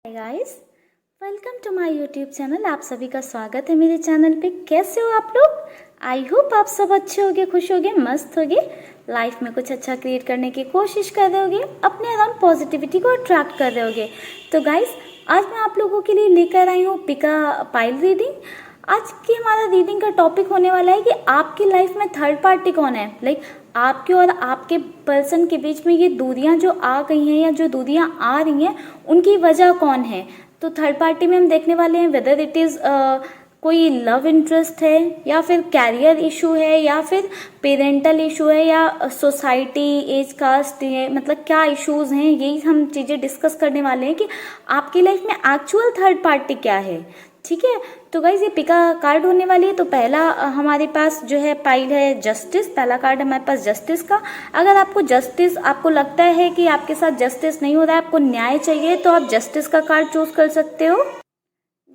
Hi guys, welcome to my YouTube channel. आप सभी का स्वागत है मेरे चैनल पे। कैसे हो आप लोग? आई होप आप सब अच्छे होगे, खुश होगे, मस्त होगे, लाइफ में कुछ अच्छा क्रिएट करने की कोशिश कर रहे होगे, अपने अराउंड पॉजिटिविटी को अट्रैक्ट कर रहे होगे। तो गाइस, आज मैं आप लोगों के लिए लेकर आई हूँ पिका पाइल रीडिंग। आज की हमारा रीडिंग का टॉपिक होने वाला है कि आपकी लाइफ में थर्ड पार्टी कौन है। आपके और आपके पर्सन के बीच में ये दूरियां जो आ गई हैं या जो दूरियां आ रही हैं, उनकी वजह कौन है। तो थर्ड पार्टी में हम देखने वाले हैं वेदर इट इज़ कोई लव इंटरेस्ट है, या फिर कैरियर इशू है, या फिर पेरेंटल इशू है, या सोसाइटी, एज कास्ट है, मतलब क्या इश्यूज हैं। यही हम चीज़ें डिस्कस करने वाले हैं कि आपकी लाइफ में एक्चुअल थर्ड पार्टी क्या है। ठीक है, तो गाइज ये पिका कार्ड होने वाली है। तो पहला हमारे पास जो है पाइल है जस्टिस। पहला कार्ड हमारे पास जस्टिस का। अगर आपको जस्टिस, आपको लगता है कि आपके साथ जस्टिस नहीं हो रहा है, आपको न्याय चाहिए, तो आप जस्टिस का कार्ड चूज कर सकते हो।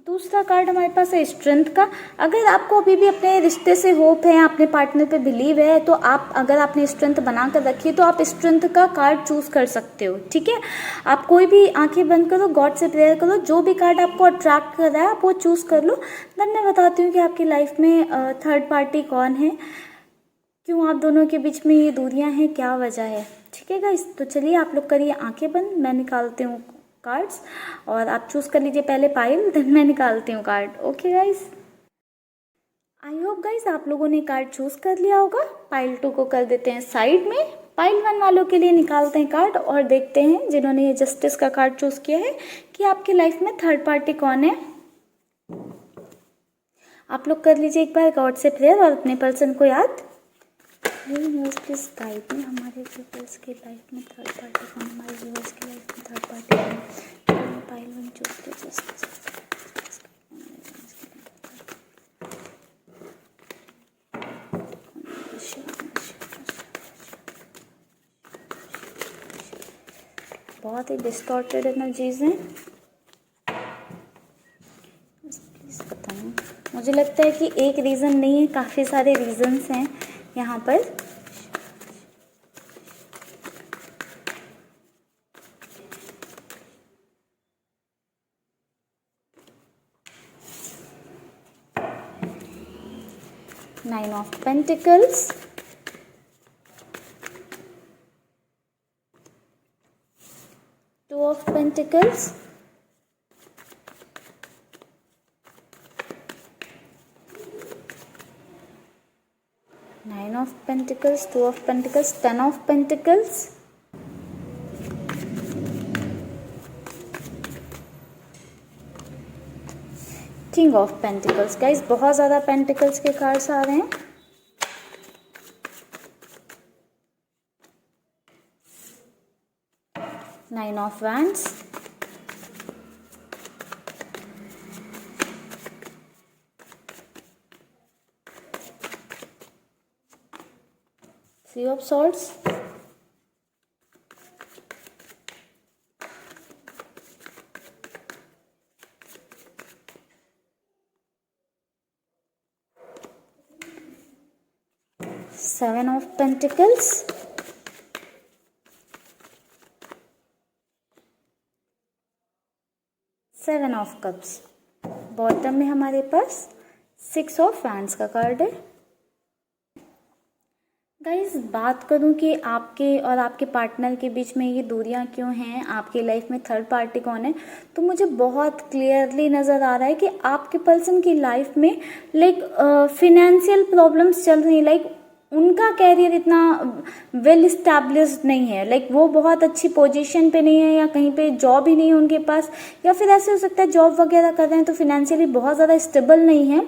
दूसरा कार्ड हमारे पास है स्ट्रेंथ का। अगर आपको अभी भी अपने रिश्ते से होप है, अपने पार्टनर पे बिलीव है, तो आप, अगर आपने स्ट्रेंथ बना कर रखी है, तो आप स्ट्रेंथ का कार्ड चूज कर सकते हो। ठीक है, आप कोई भी आंखें बंद करो, गॉड से प्रेयर करो, जो भी कार्ड आपको अट्रैक्ट कर रहा है आप वो चूज कर लो। देन मैं बताती हूँ कि आपकी लाइफ में थर्ड पार्टी कौन है, क्यों आप दोनों के बीच में ये दूरियां हैं, क्या वजह है। ठीक है गाइस, तो चलिए आप लोग करिए आंखें बंद, मैं निकालती हूँ कार्ड्स और आप चूज कर लीजिए पहले पाइल, देन मैं निकालती हूँ card. Okay guys, I hope guys आप लोगों ने कार्ड चूज कर लिया होगा। पाइल 2 को कर देते हैं साइड में। पाइल 1 वालों के लिए निकालते हैं कार्ड और देखते हैं जिन्होंने ये जस्टिस का कार्ड चूज किया है कि आपकी लाइफ में थर्ड पार्टी कौन है। आप लोग कर लीजिए एक बार गॉड से प्रेयर और अपने पर्सन को याद। यूनिवर्स प्लीज गाइड में हमारे व्यूअर्स की लाइफ में थर्ड पार्टी कौन, हमारे व्यूअर्स की लाइफ में थर्ड पार्टी कौन। पाइल 1 चूज किया जस्टिस। बहुत ही डिस्टॉर्टेड एनर्जीज हैं, प्लीज बताएं। मुझे लगता है कि एक रीजन नहीं है, काफी सारे रीजंस हैं यहाँ पर। Nine of pentacles, to of pentacles, nine of pentacles, to of pentacles, 10 of pentacles, king of pentacles. Guys बहुत ज्यादा पेंटिकल्स के कार्ड्स आ रहे हैं। Nine of wands, three of swords, seven of pentacles, seven of cups. Bottom में हमारे पास 6 of wands का card है। Guys बात करूं कि आपके और आपके पार्टनर के बीच में ये दूरियां क्यों हैं, आपकी लाइफ में थर्ड पार्टी कौन है, तो मुझे बहुत क्लियरली नज़र आ रहा है कि आपके पर्सन की लाइफ में फिनेंशियल प्रॉब्लम्स चल रही हैं। उनका कैरियर इतना वेल इस्टेब्लिश्ड नहीं है। वो बहुत अच्छी पोजीशन पे नहीं है, या कहीं पे जॉब ही नहीं है उनके पास, या फिर ऐसे हो सकता है जॉब वगैरह कर रहे हैं तो फिनेंशियली बहुत ज़्यादा स्टेबल नहीं है।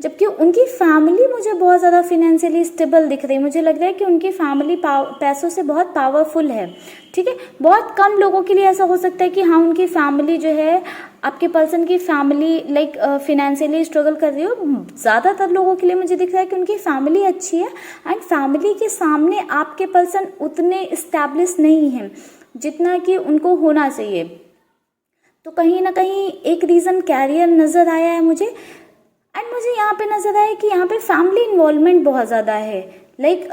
जबकि उनकी फैमिली मुझे बहुत ज़्यादा फिनेंशियली स्टेबल दिख रही है। मुझे लग रहा है कि उनकी फैमिली पैसों से बहुत पावरफुल है। ठीक है, बहुत कम लोगों के लिए ऐसा हो सकता है कि हाँ उनकी फैमिली जो है, आपके पर्सन की फैमिली फिनेंशियली स्ट्रगल कर रही हो। ज़्यादातर लोगों के लिए मुझे दिख रहा है कि उनकी फैमिली अच्छी है, एंड फैमिली के सामने आपके पर्सन उतने इस्टेब्लिश नहीं हैं जितना कि उनको होना चाहिए। तो कहीं ना कहीं एक रीज़न कैरियर नज़र आया है मुझे, एंड मुझे यहाँ पे नज़र आया कि यहाँ पे फैमिली इन्वॉल्वमेंट बहुत ज़्यादा है। Like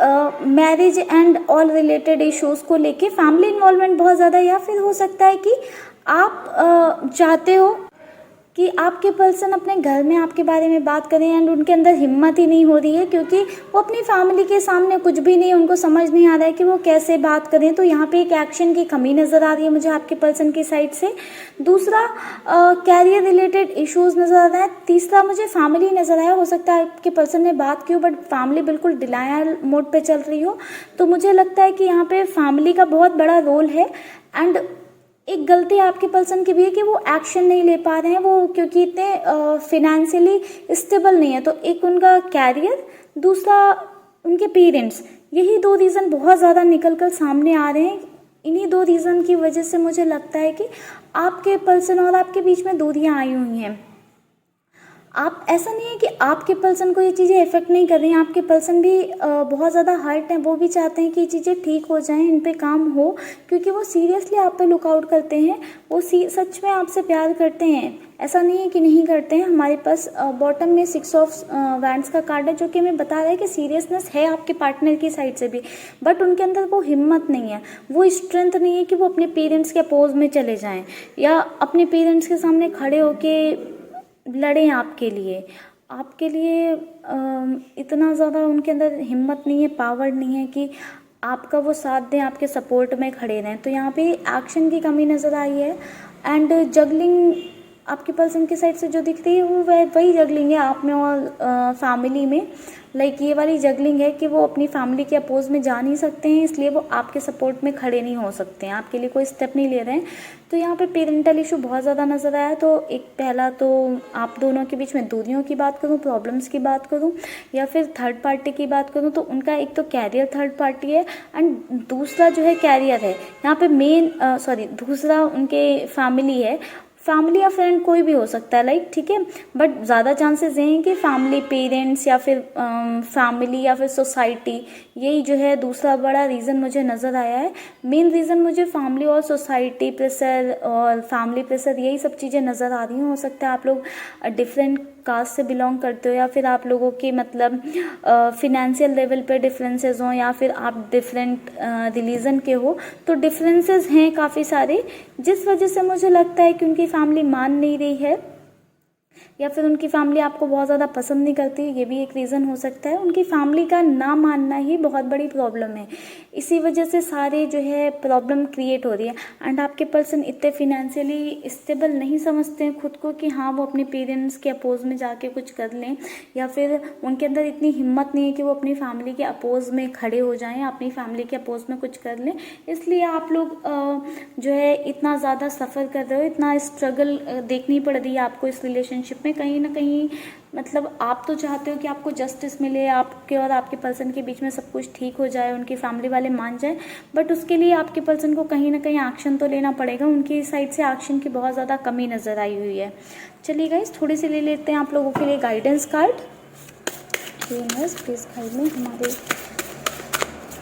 marriage and all related issues को लेके फैमिली इन्वॉल्वमेंट बहुत ज़्यादा, या फिर हो सकता है कि आप चाहते हो कि आपके पर्सन अपने घर में आपके बारे में बात करें एंड उनके अंदर हिम्मत ही नहीं हो रही है, क्योंकि वो अपनी फैमिली के सामने कुछ भी नहीं, उनको समझ नहीं आ रहा है कि वो कैसे बात करें। तो यहाँ पे एक एक्शन की कमी नज़र आ रही है मुझे आपके पर्सन की साइड से। दूसरा कैरियर रिलेटेड इश्यूज नज़र आ रहा है। तीसरा मुझे फैमिली नज़र आया, हो सकता है आपके पर्सन ने बात की हो बट फैमिली बिल्कुल डिनायल मोड पे चल रही हो। तो मुझे लगता है कि यहाँ पे फैमिली का बहुत बड़ा रोल है। एंड एक गलती आपके पर्सन की भी है कि वो एक्शन नहीं ले पा रहे हैं, वो क्योंकि इतने फिनेंशियली स्टेबल नहीं है। तो एक उनका कैरियर, दूसरा उनके पेरेंट्स, यही दो रीज़न बहुत ज़्यादा निकल कर सामने आ रहे हैं। इन्हीं दो रीज़न की वजह से मुझे लगता है कि आपके पर्सन और आपके बीच में दूरियां आई हुई हैं। आप, ऐसा नहीं है कि आपके पर्सन को ये चीज़ें इफेक्ट नहीं कर रही हैं, आपके पर्सन भी बहुत ज़्यादा हर्ट हैं, वो भी चाहते हैं कि ये चीज़ें ठीक हो जाएं, इन पे काम हो, क्योंकि वो सीरियसली आप पे लुकआउट करते हैं, वो सच में आपसे प्यार करते हैं। ऐसा नहीं है कि नहीं करते हैं। हमारे पास बॉटम में 6 ऑफ वैंड्स का कार्ड है, जो कि हमें बता रहा है कि सीरियसनेस है आपके पार्टनर की साइड से भी, बट उनके अंदर वो हिम्मत नहीं है, वो स्ट्रेंथ नहीं है कि वो अपने पेरेंट्स के अपोज में चले जाएं या अपने पेरेंट्स के सामने खड़े होके लड़ें आपके लिए इतना ज़्यादा उनके अंदर हिम्मत नहीं है, पावर नहीं है कि आपका वो साथ दें, आपके सपोर्ट में खड़े रहें। तो यहाँ पे एक्शन की कमी नज़र आई है। एंड जगलिंग आपके पर्सन की साइड से जो दिख रही है वो वही जगलिंग है आप में और फैमिली में। लाइक ये वाली जगलिंग है कि वो अपनी फैमिली के अपोज में जा नहीं सकते हैं, इसलिए वो आपके सपोर्ट में खड़े नहीं हो सकते हैं, आपके लिए कोई स्टेप नहीं ले रहे हैं। तो यहाँ पे पेरेंटल इशू बहुत ज़्यादा नज़र आया। तो एक पहला तो आप दोनों के बीच में दूरियों की बात करूँ, प्रॉब्लम्स की बात करूँ, या फिर थर्ड पार्टी की बात करूँ, तो उनका एक तो कैरियर थर्ड पार्टी है एंड दूसरा जो है कैरियर है। यहाँ पे दूसरा उनके फैमिली है। फैमिली या फ्रेंड कोई भी हो सकता है, लाइक ठीक है, बट ज़्यादा चांसेस ये हैं कि फैमिली, पेरेंट्स या फिर फैमिली या फिर सोसाइटी, यही जो है दूसरा बड़ा रीज़न मुझे नज़र आया है। मेन रीज़न मुझे फैमिली और सोसाइटी प्रेशर और फैमिली प्रेशर, यही सब चीज़ें नज़र आ रही हैं। हो सकता है आप लोग डिफरेंट कास्ट से बिलोंग करते हो, या फिर आप लोगों के मतलब फिनेंशियल लेवल पे डिफरेंसेस हों, या फिर आप डिफरेंट रिलीजन के हो, तो डिफरेंसेस हैं काफ़ी सारे, जिस वजह से मुझे लगता है कि उनकी फैमिली मान नहीं रही है, या फिर उनकी फैमिली आपको बहुत ज़्यादा पसंद नहीं करती, ये भी एक रीज़न हो सकता है। उनकी फैमिली का ना मानना ही बहुत बड़ी प्रॉब्लम है, इसी वजह से सारे जो है प्रॉब्लम क्रिएट हो रही है। एंड आपके पर्सन इतने फिनेंशियली स्टेबल नहीं समझते हैं खुद को कि हाँ वो अपने पेरेंट्स के अपोज में जाके कुछ कर लें, या फिर उनके अंदर इतनी हिम्मत नहीं है कि वो अपनी फैमिली के अपोज में खड़े हो जाएं, अपनी फैमिली के अपोज में कुछ कर लें। इसलिए आप लोग जो है इतना ज़्यादा सफ़र कर रहे हो, इतना स्ट्रगल देखनी पड़ रही है आपको इस रिलेशनशिप में। कहीं ना कहीं मतलब आप तो चाहते हो कि आपको जस्टिस मिले, आपके और आपके पर्सन के बीच में सब कुछ ठीक हो जाए, उनकी फैमिली वाले मान जाए, बट उसके लिए आपके पर्सन को कहीं ना कहीं एक्शन तो लेना पड़ेगा। उनकी साइड से एक्शन की बहुत ज़्यादा कमी नज़र आई हुई है। चलिए गाइस, थोड़ी सी ले लेते हैं आप लोगों के लिए गाइडेंस कार्ड। प्लीज़ गाइड में हमारे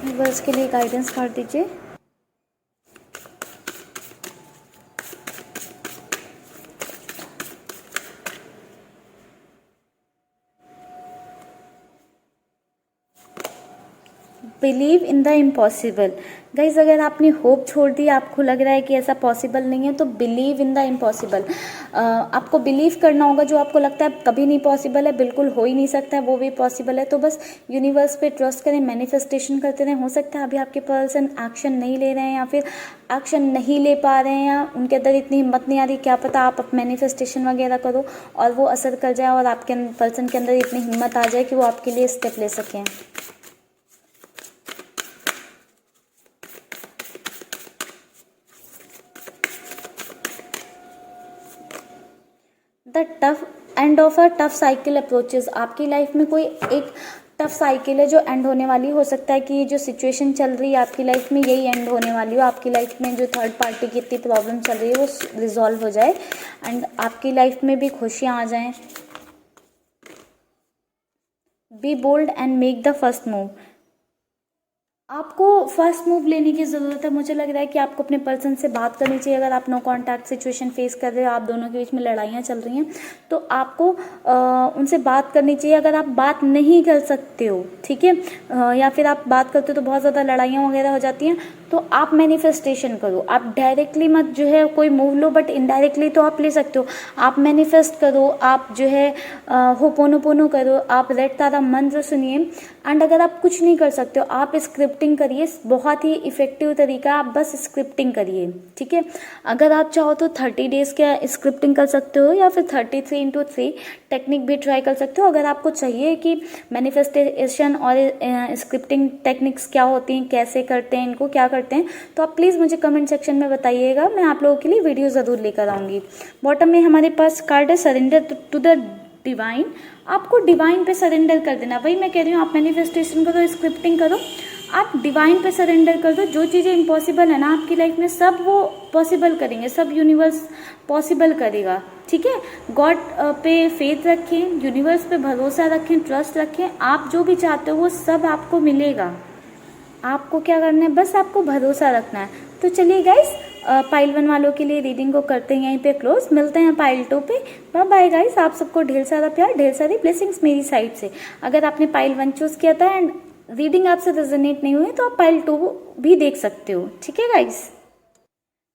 व्यूअर्स के लिए गाइडेंस कार्ड दीजिए। Believe in the impossible. Guys, अगर आपने होप छोड़ दी, आपको लग रहा है कि ऐसा पॉसिबल नहीं है, तो बिलीव इन द इम्पॉसिबल। आपको बिलीव करना होगा, जो आपको लगता है कभी नहीं पॉसिबल है, बिल्कुल हो ही नहीं सकता है, वो भी पॉसिबल है। तो बस यूनिवर्स पे ट्रस्ट करें, मैनिफेस्टेशन करते रहें। हो सकता है अभी आपके पर्सन एक्शन नहीं ले रहे हैं, या फिर एक्शन नहीं ले पा रहे हैं, या उनके अंदर इतनी हिम्मत नहीं आ रही। क्या पता आप मैनिफेस्टेशन वगैरह करो और वो असर कर जाए, और आपके पर्सन के अंदर इतनी हिम्मत आ जाए कि वो आपके लिए स्टेप ले सकें। The tough end of a tough cycle approaches. आपकी लाइफ में कोई एक टफ साइकिल है जो एंड होने वाली। हो सकता है कि ये जो सिचुएशन चल रही है आपकी लाइफ में, यही एंड होने वाली हो। आपकी लाइफ में जो थर्ड पार्टी की इतनी प्रॉब्लम चल रही है वो रिजॉल्व हो जाए, एंड आपकी लाइफ में भी खुशियाँ आ जाएं। Be bold and make the first move. आपको फर्स्ट मूव लेने की ज़रूरत है। मुझे लग रहा है कि आपको अपने पर्सन से बात करनी चाहिए। अगर आप नो कांटेक्ट सिचुएशन फेस कर रहे हो, आप दोनों के बीच में लड़ाइयाँ चल रही हैं, तो आपको उनसे बात करनी चाहिए। अगर आप बात नहीं कर सकते हो, ठीक है, या फिर आप बात करते हो तो बहुत ज़्यादा लड़ाइयाँ वगैरह हो जाती हैं, तो आप मैनिफेस्टेशन करो। आप डायरेक्टली मत जो है कोई मूव लो, बट इनडायरेक्टली तो आप ले सकते हो। आप मैनिफेस्ट करो, आप जो है होपोनोपोनो करो, आप रेड तारा मंत्र सुनिए। एंड अगर आप कुछ नहीं कर सकते हो, आप स्क्रिप्टिंग करिए। बहुत ही इफेक्टिव तरीका, आप बस स्क्रिप्टिंग करिए, ठीक है। अगर आप चाहो तो 30 डेज का स्क्रिप्टिंग कर सकते हो, या फिर 33x3 टेक्निक भी ट्राई कर सकते हो। अगर आपको चाहिए कि मैनिफेस्टेशन और स्क्रिप्टिंग टेक्निक्स क्या होती हैं, कैसे करते हैं, इनको क्या करते हैं, तो आप प्लीज़ मुझे कमेंट सेक्शन में बताइएगा। मैं आप लोगों के लिए वीडियो ज़रूर लेकर आऊँगी। बॉटम में हमारे पास कार्ड है सरेंडर टू द डिवाइन। आपको डिवाइन पे सरेंडर कर देना। वही मैं कह रही हूँ, आप मैनिफेस्टेशन करो, स्क्रिप्टिंग करो, आप डिवाइन पे सरेंडर कर दो। जो चीज़ें इम्पॉसिबल है ना आपकी लाइफ में, सब वो पॉसिबल करेंगे, सब यूनिवर्स पॉसिबल करेगा, ठीक है। गॉड पे फेथ रखें, यूनिवर्स पे भरोसा रखें, ट्रस्ट रखें। आप जो भी चाहते हो वो सब आपको मिलेगा। आपको क्या करना है, बस आपको भरोसा रखना है। तो चलिए गाइस, पाइल 1 वालों के लिए रीडिंग को करते हैं यहीं पे क्लोज। मिलते हैं पाइल 2 पे। बाय बाय गाइस, आप सबको ढेर सारा प्यार, ढेर सारी ब्लेसिंग्स मेरी साइड से। अगर आपने पाइल 1 चूज किया था एंड रीडिंग आपसे रेजोनेट नहीं हुई, तो आप पाइल 2 भी देख सकते हो, ठीक है गाइस।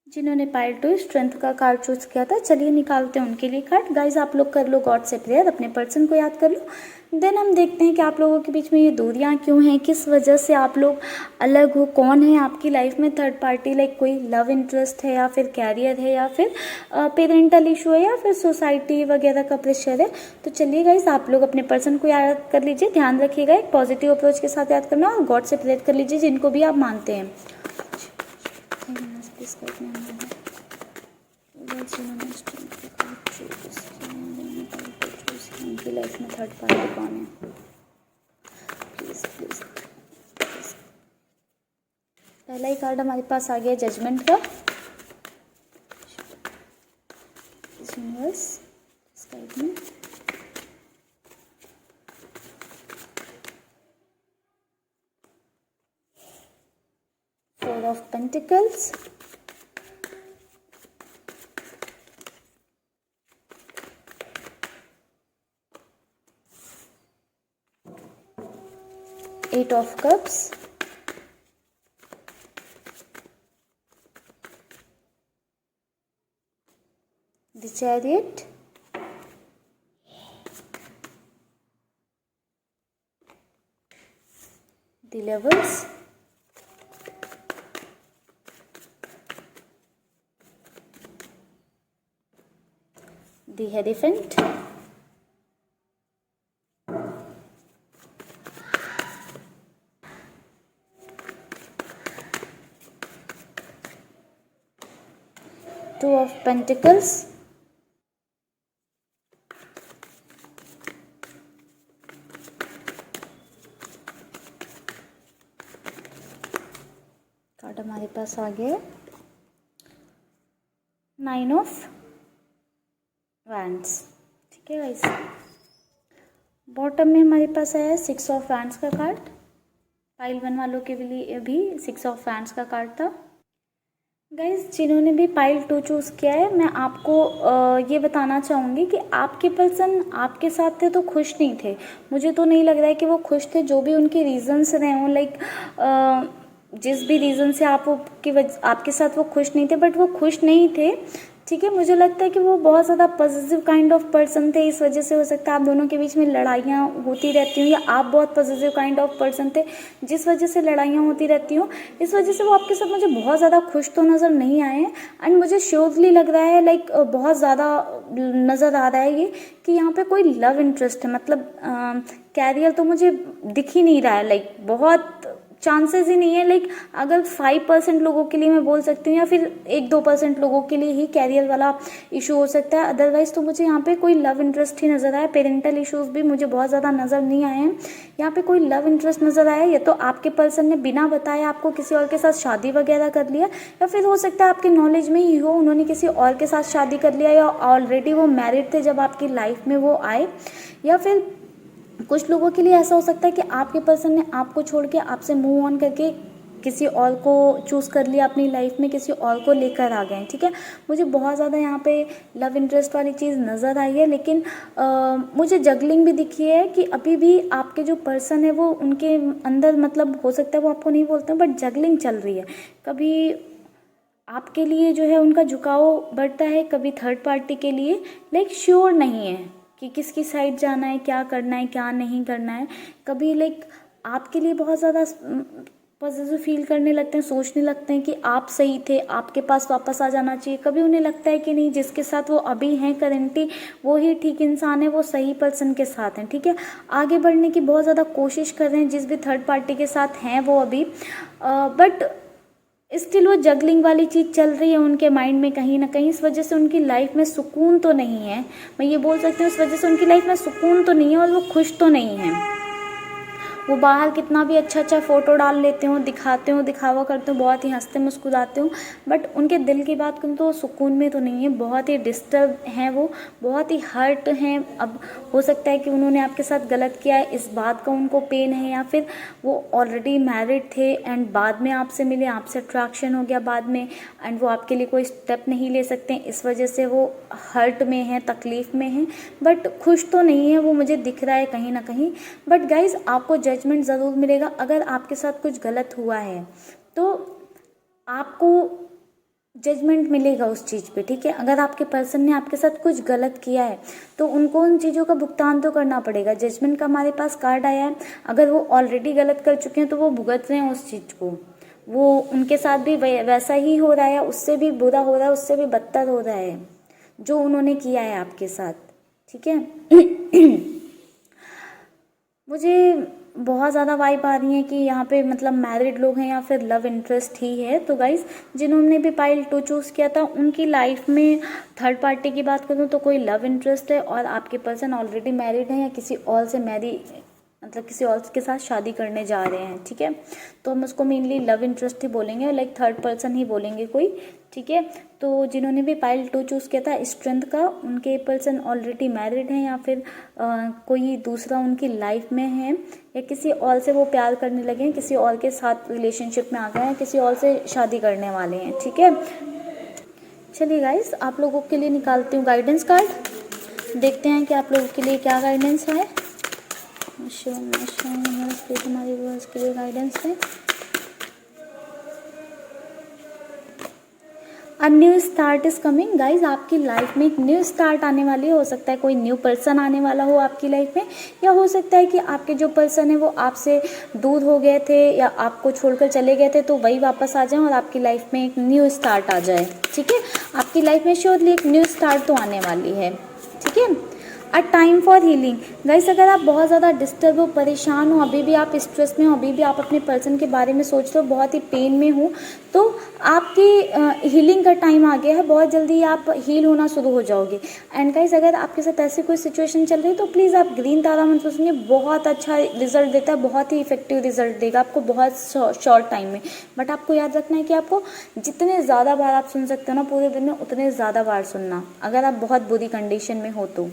जिन्होंने पाइल 2 स्ट्रेंथ का कार्ड चूज किया था, चलिए निकालते हैं उनके लिए कार्ड। गाइस आप लोग कर लो गॉड से प्रेयर, अपने पर्सन को याद कर लो। देन हम देखते हैं कि आप लोगों के बीच में ये दूरियां क्यों हैं, किस वजह से आप लोग अलग हो, कौन है आपकी लाइफ में थर्ड पार्टी। लाइक कोई लव इंटरेस्ट है, या फिर कैरियर है, या फिर पेरेंटल इशू है, या फिर सोसाइटी वगैरह का प्रेशर है। तो चलिए गाइस, आप लोग अपने पर्सन को याद कर लीजिए। ध्यान रखिएगा, एक पॉजिटिव अप्रोच के साथ याद करना, और गॉड से प्रेयर कर लीजिए जिनको भी आप मानते हैं। उनकी लाइफ में थर्ड पार्टी कौन है, प्लीज प्लीज प्लीज। पहला ही कार्ड हमारे पास आ गया जजमेंट का। यूनिवर्स इस टाइप में four of pentacles, eight of cups, the chariot, the lovers, the hierophant, two of pentacles, card हमारे पास आ गया नाइन ऑफ वैंड्स, ठीक है गाइस। बॉटम में हमारे पास आया 6 ऑफ वैंड्स का कार्ड। पाइल 1 वालों के लिए भी 6 ऑफ वैंड्स का कार्ड था। गाइस जिन्होंने भी पाइल 2 चूज़ किया है, मैं आपको ये बताना चाहूँगी कि आपके पर्सन आपके साथ थे तो खुश नहीं थे। मुझे तो नहीं लग रहा है कि वो खुश थे। जो भी उनके रीजंस रहे हों, लाइक जिस भी रीज़न से आपके साथ वो खुश नहीं थे, बट वो खुश नहीं थे, ठीक है। मुझे लगता है कि वो बहुत ज़्यादा पॉजिटिव काइंड ऑफ पर्सन थे। इस वजह से हो सकता है आप दोनों के बीच में लड़ाइयाँ होती रहती हूँ, या आप बहुत पॉजिटिव काइंड ऑफ पर्सन थे जिस वजह से लड़ाइयाँ होती रहती हूँ। इस वजह से वो आपके साथ मुझे बहुत ज़्यादा खुश तो नज़र नहीं आए हैं। एंड मुझे श्योरली लग रहा है, लाइक बहुत ज़्यादा नज़र आ रहा है ये कि यहाँ पे कोई लव इंटरेस्ट है। मतलब कैरियर तो मुझे दिख ही नहीं रहा है, लाइक बहुत चांसेस ही नहीं है। लाइक अगर 5% लोगों के लिए मैं बोल सकती हूँ, या फिर 1-2% लोगों के लिए ही कैरियर वाला इशू हो सकता है। अदरवाइज तो मुझे यहाँ पे कोई लव इंटरेस्ट ही नज़र आया। पेरेंटल इश्यूज भी मुझे बहुत ज़्यादा नज़र नहीं आए हैं। यहाँ पे कोई लव इंटरेस्ट नज़र आया, या तो आपके पर्सन ने बिना बताए आपको किसी और के साथ शादी वगैरह कर लिया, या फिर हो सकता है आपके नॉलेज में ही हो उन्होंने किसी और के साथ शादी कर लिया, या ऑलरेडी वो मैरिड थे जब आपकी लाइफ में वो आए, या फिर कुछ लोगों के लिए ऐसा हो सकता है कि आपके पर्सन ने आपको छोड़ के आपसे मूव ऑन करके किसी और को चूज़ कर लिया अपनी लाइफ में, किसी और को लेकर आ गए, ठीक है। मुझे बहुत ज़्यादा यहाँ पे लव इंटरेस्ट वाली चीज़ नज़र आई है, लेकिन मुझे जगलिंग भी दिखी है कि अभी भी आपके जो पर्सन है वो उनके अंदर, मतलब हो सकता है वो आपको नहीं बोलते हैं, बट जगलिंग चल रही है। कभी आपके लिए जो है उनका झुकाव बढ़ता है, कभी थर्ड पार्टी के लिए लाइक श्योर नहीं है कि किसकी साइड जाना है, क्या करना है, क्या नहीं करना है। कभी लाइक आपके लिए बहुत ज़्यादा पॉजिटिव फील करने लगते हैं, सोचने लगते हैं कि आप सही थे, आपके पास वापस आ जाना चाहिए। कभी उन्हें लगता है कि नहीं, जिसके साथ वो अभी हैं करेंटली वो ही ठीक इंसान है, वो सही पर्सन के साथ हैं, ठीक है। आगे बढ़ने की बहुत ज़्यादा कोशिश कर रहे हैं जिस भी थर्ड पार्टी के साथ हैं वो अभी, बट स्टिल वो जगलिंग वाली चीज़ चल रही है उनके माइंड में कहीं ना कहीं। इस वजह से उनकी लाइफ में सुकून तो नहीं है, मैं ये बोल सकती हूँ, इस वजह से उनकी लाइफ में सुकून तो नहीं है और वो खुश तो नहीं है। वो बाहर कितना भी अच्छा अच्छा फ़ोटो डाल लेते हो, दिखाते हो, दिखावा करते हो, बहुत ही हंसते मुस्कुराते हो, बट उनके दिल की बात करूँ तो सुकून में तो नहीं है। बहुत ही डिस्टर्ब हैं वो, बहुत ही हर्ट हैं। अब हो सकता है कि उन्होंने आपके साथ गलत किया है, इस बात का उनको पेन है, या फिर वो ऑलरेडी मैरिड थे एंड बाद में आपसे मिले, आपसे अट्रैक्शन हो गया बाद में, एंड वो आपके लिए कोई स्टेप नहीं ले सकते, इस वजह से वो हर्ट में हैं, तकलीफ़ में हैं, बट खुश तो नहीं है वो, मुझे दिख रहा है कहीं ना कहीं। बट गाइज आपको जजमेंट ज़रूर मिलेगा। अगर आपके साथ कुछ गलत हुआ है तो आपको जजमेंट मिलेगा उस चीज़ पे, ठीक है। अगर आपके पर्सन ने आपके साथ कुछ गलत किया है तो उनको उन चीज़ों का भुगतान तो करना पड़ेगा। जजमेंट का हमारे पास कार्ड आया है, अगर वो ऑलरेडी गलत कर चुके हैं तो वो भुगत रहे हैं उस चीज़ को, वो उनके साथ भी वैसा ही हो रहा है, उससे भी बुरा हो रहा है, उससे भी बदतर हो रहा है जो उन्होंने किया है आपके साथ, ठीक है। मुझे बहुत ज़्यादा वाइब आ रही है कि यहाँ पे मतलब मैरिड लोग हैं या फिर लव इंटरेस्ट ही है। तो गाइज जिन्होंने भी पाइल 2 चूज़ किया था उनकी लाइफ में थर्ड पार्टी की बात करूँ तो कोई लव इंटरेस्ट है और आपके पर्सन ऑलरेडी मैरिड है या किसी और से मतलब किसी और के साथ शादी करने जा रहे हैं, ठीक है। तो हम उसको मेनली लव इंटरेस्ट ही बोलेंगे, लाइक थर्ड पर्सन ही बोलेंगे कोई, ठीक है। तो जिन्होंने भी पाइल 2 चूज़ किया था स्ट्रेंथ का, उनके पर्सन ऑलरेडी मैरिड हैं या फिर कोई दूसरा उनकी लाइफ में है, या किसी और से वो प्यार करने लगे हैं, किसी और के साथ रिलेशनशिप में आ गए हैं, किसी और से शादी करने वाले हैं, ठीक है। चलिए गाइस आप लोगों के लिए निकालती हूँ गाइडेंस कार्ड, देखते हैं कि आप लोगों के लिए क्या गाइडेंस है। हमारे व्यूअर्स के लिए गाइडेंस है। A new start is coming guys, आपकी लाइफ में एक न्यू स्टार्ट आने वाली है। हो सकता है कोई न्यू पर्सन आने वाला हो आपकी लाइफ में, या हो सकता है कि आपके जो पर्सन है वो आपसे दूर हो गए थे या आपको छोड़कर चले गए थे, तो वही वापस आ जाए और आपकी लाइफ में एक न्यू स्टार्ट आ जाए, ठीक है। आपकी लाइफ में श्योरली एक न्यू स्टार्ट तो आने वाली है, ठीक है। A time for healing guys, अगर आप बहुत ज़्यादा डिस्टर्ब हो, परेशान हो, अभी भी आप स्ट्रेस में हो, अभी भी आप अपने पर्सन के बारे में सोच रहे हो, बहुत ही पेन में हो, तो आपकी हीलिंग का टाइम आ गया है। बहुत जल्दी आप हील होना शुरू हो जाओगे। एंड गाइस अगर आपके साथ ऐसी कोई सिचुएशन चल रही है तो प्लीज़ आप ग्रीन तारा मंत्र सुनिए, बहुत अच्छा रिजल्ट देता है, बहुत ही इफेक्टिव रिजल्ट देगा आपको बहुत शॉर्ट टाइम में। बट आपको याद रखना है कि आपको जितने ज़्यादा बार आप सुन सकते हो ना पूरे दिन में, उतने ज़्यादा बार सुनना, अगर आप बहुत बुरी कंडीशन में हो तो।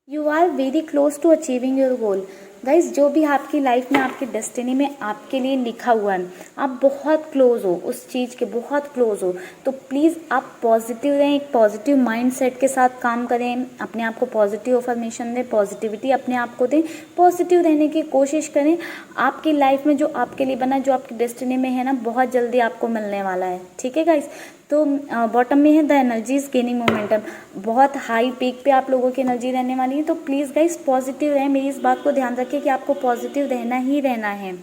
You are very close to achieving your goal. Guys जो भी आपकी लाइफ में, आपकी डेस्टिनी में आपके लिए लिखा हुआ है, आप बहुत क्लोज हो उस चीज़ के, बहुत क्लोज हो, तो प्लीज़ आप पॉजिटिव रहें, एक पॉजिटिव माइंड सेट के साथ काम करें, अपने आप को पॉजिटिव अफर्मेशन दें, पॉजिटिविटी अपने आप को दें, पॉजिटिव रहने की कोशिश करें। आपकी लाइफ में जो आपके लिए बना, जो आपकी डेस्टिनी में है ना, बहुत जल्दी आपको मिलने वाला है, ठीक है गाइज। तो बॉटम में है the energy is gaining momentum, बहुत हाई पीक पे आप लोगों की एनर्जी रहने वाली है। तो प्लीज़ गाइस पॉजिटिव रहें, मेरी इस बात को ध्यान रखिए कि आपको पॉजिटिव रहना ही रहना है,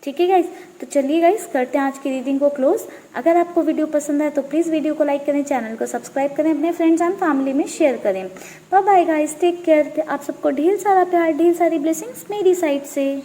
ठीक है गाइस। तो चलिए गाइस करते हैं आज की रीडिंग को क्लोज। अगर आपको वीडियो पसंद आए तो प्लीज़ वीडियो को लाइक करें, चैनल को सब्सक्राइब करें, अपने फ्रेंड्स एंड फैमिली में शेयर करें। Bye bye guys, take care. आप सबको ढेर सारा प्यार, ढेर सारी ब्लेसिंग्स मेरी साइड से।